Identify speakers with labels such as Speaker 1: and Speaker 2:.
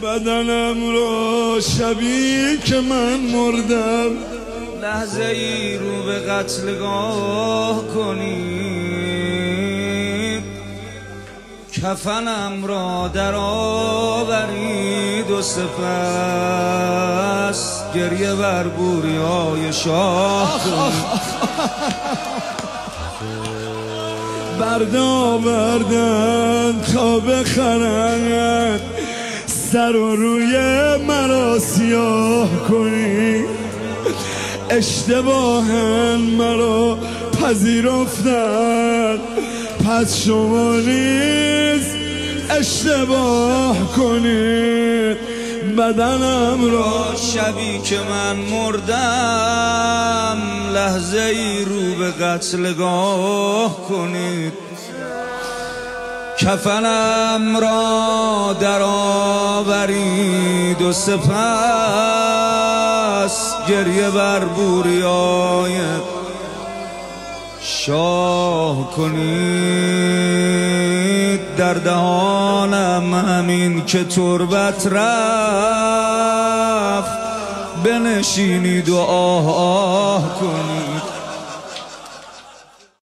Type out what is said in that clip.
Speaker 1: بدنم را شبی که من مردم
Speaker 2: لحظه ای رو به قتلگاه کنید، کفنم را در آورید و سپس گریه بر بوریای شاه کنید.
Speaker 1: بردن تا بخرند سر و روی مرا سیاه کنی، اشتباهن مرا پذیرفتن، پس شما نیز اشتباه کنید. بدنم را
Speaker 2: شبی که من مردم لحظه ای رو به قتلگاه کنید، کفنم را در آورید و سپس گریه بر بوریای شاه کنید. در دهانم همین که تربت رفت بنشینید و آه آه کنید.